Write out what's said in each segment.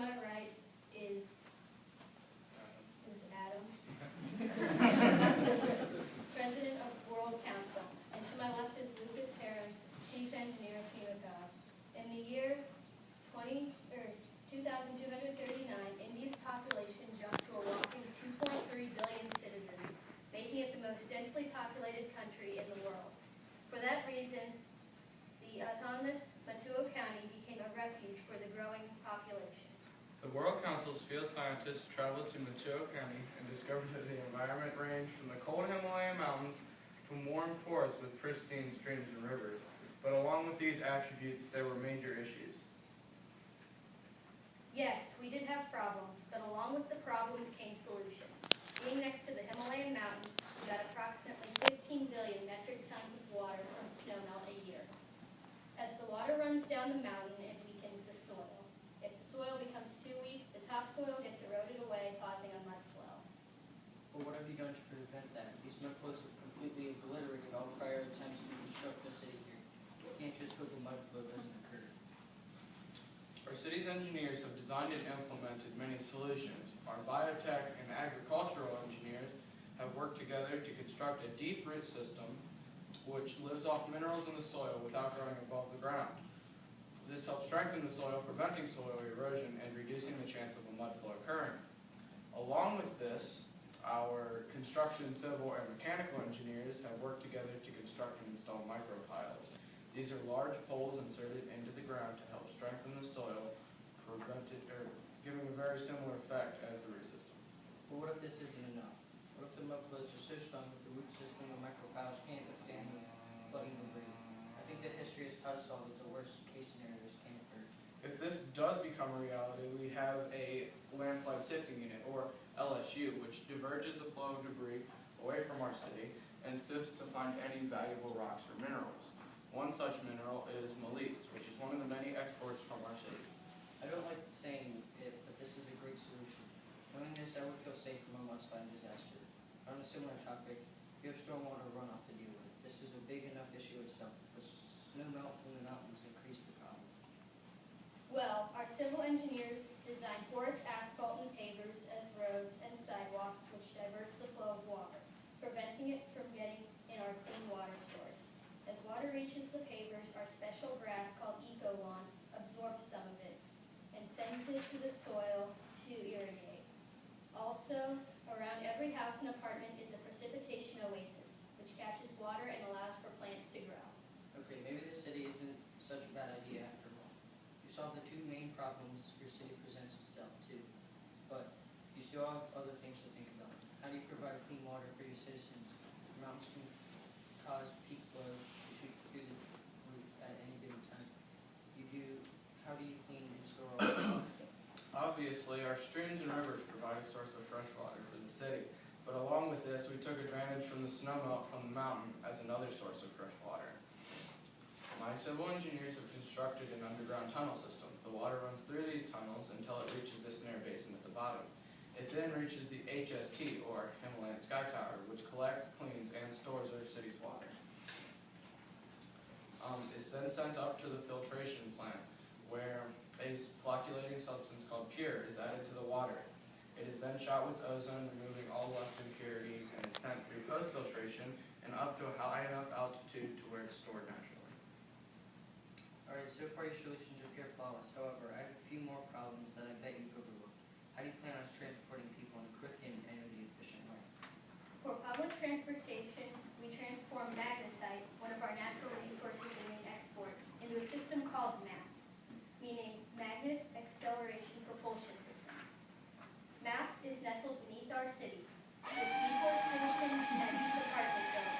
my right is Adam, President of World Council, and to my left is Lucas Heron, Chief Engineer of FEMA. In the year 2239, India's population jumped to a whopping 2.3 billion citizens, making it the most densely populated country in the world. For that reason, the autonomous Mattuo County became a refuge for the growing population. The World Council's field scientists traveled to Mattuo County and discovered that the environment ranged from the cold Himalayan mountains to warm forests with pristine streams and rivers. But along with these attributes, there were major issues. Yes, we did have problems, but along with the problems came solutions. Being next to the Himalayan mountains, we got approximately 15 billion metric tons of water from snowmelt a year. As the water runs down the mountain, it weakens the soil. If the soil becomes too weak, the topsoil gets eroded away, causing a mud flow. But what have you done to prevent that? These mud flows have completely obliterated all prior attempts to construct the city here. You can't just hope a mud flow doesn't occur. Our city's engineers have designed and implemented many solutions. Our biotech and agricultural engineers have worked together to construct a deep root system which lives off minerals in the soil without growing above the ground. This helps strengthen the soil, preventing soil erosion and reducing the chance of a mud flow occurring. Along with this, our construction, civil, and mechanical engineers have worked together to construct and install micropiles. These are large poles inserted into the ground to help strengthen the soil, giving a very similar effect as the root system. But what if this isn't enough? What if the mud flows are so strong that the root system and micropiles can't withstand the flooding debris? I think that history has taught us all that the worst case scenarios can occur. If this does become a reality, we have a landslide sifting unit, or LSU, which diverges the flow of debris away from our city and sifts to find any valuable rocks or minerals. One such mineral is malise, which is one of the many exports from our city. I don't like saying it, but this is a great solution. Knowing this, I would feel safe from a mudslide disaster. On a similar topic, you have stormwater runoff to deal with. This is a big enough issue itself, but snow melt from the mountains increase the problem. Well, our civil engineers designed porous asphalt and pavers as roads and sidewalks, which diverts the flow of water, preventing it from getting in our clean water source. As water reaches the pavers, our special grass called eco-lawn absorbs some of it and sends it to the soil to irrigate. Also, around every house and apartment is a precipitation oasis, which catches water and allows for plants to grow. Okay, maybe the city isn't such a bad idea after all. You solved the two main problems your city presents itself to, but you still have other things to think about. How do you provide clean water for your citizens? Mountains can cause peak flow to shoot through the roof at any given time. How do you clean and store all that? Obviously, our streams and rivers provide a source of fresh water for the city, but along with this, we took advantage from the snowmelt from the mountain as another source of fresh water. My civil engineers have constructed an underground tunnel system. The water runs through these tunnels until it reaches this snare basin at the bottom. It then reaches the HST, or Himalayan Sky Tower, which collects, cleans, and stores our city's water. It's then sent up to the filtration plant, where a flocculating substance called pure is added to the water. It is then shot with ozone, removing all left impurities, and is sent through post-filtration and up to a high enough altitude to where it's stored naturally. Alright, so far your solutions appear flawless. However, I have a few more problems that I bet you've overlooked. How do you plan on transporting people in a quick and energy-efficient way? For public transportation, we transform magnetite, one of our natural resources and main export, into a system called MAPS, meaning Magnet Acceleration Propulsion Systems. MAPS is nestled beneath our city, with depot stations at each apartment building.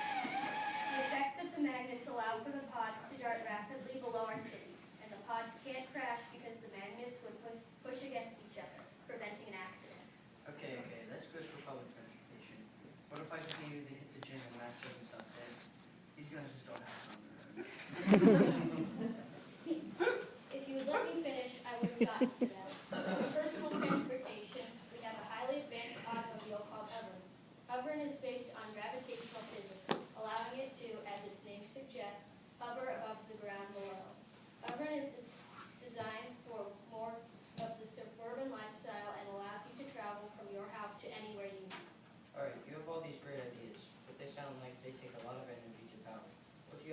The effects of the magnets allow for the pods to dart rapidly below our city, and the pods can't crash because the magnets would push against each other, preventing an accident. Okay, that's good for public transportation. What if I just needed to hit the gym and max out and stuff dead? These guys just don't have time. If you would let me finish, I would have gotten to that. For personal transportation, we have a highly advanced automobile called Hovern. Hovern is based on gravitational physics, allowing it to, as its name suggests, hover above the ground below. Hovern is designed for more of the suburban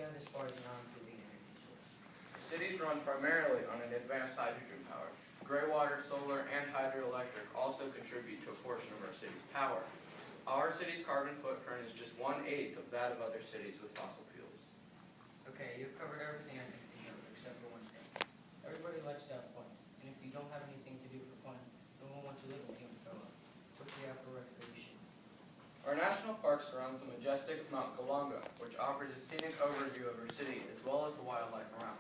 you have as far as non-polluting energy source? Cities run primarily on an advanced hydrogen power. Gray water, solar, and hydroelectric also contribute to a portion of our city's power. Our city's carbon footprint is just 1/8 of that of other cities with fossil fuels. Okay, you've covered everything I can think of except for one thing. Everybody likes to have fun, and if you don't have anything to do for fun, no one wants to live with you and grow up. What do you have for recreation? Our national park surrounds the majestic Mount Galunga, which offers a scenic overview of our city as well as the wildlife around.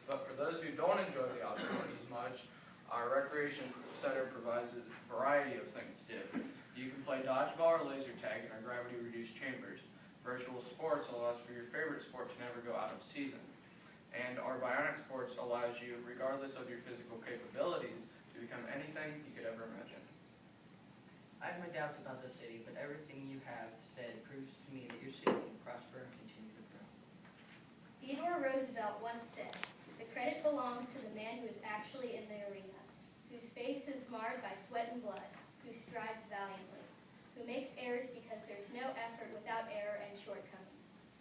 But for those who don't enjoy the outdoors as much, our recreation center provides a variety of things to do. You can play dodgeball or laser tag in our gravity-reduced chambers. Virtual sports allows for your favorite sport to never go out of season. And our bionic sports allows you, regardless of your physical capabilities, to become anything you could ever imagine. I have my doubts about the city, but everything you have said proves to me that your city can prosper and continue to grow. Theodore Roosevelt once said, "The credit belongs to the man who is actually in the arena, whose face is marred by sweat and blood, who strives valiantly, who makes errors because there's no effort without error and shortcoming.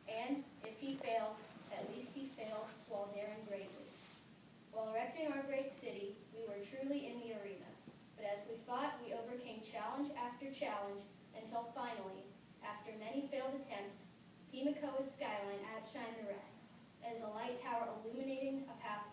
And if he fails, at least he failed while daring greatly." While erecting our great city, we were truly in the arena. But as we fought, we overcame challenge after challenge until finally, after many failed attempts, Pimlico's skyline outshined the rest, as a light tower illuminating a path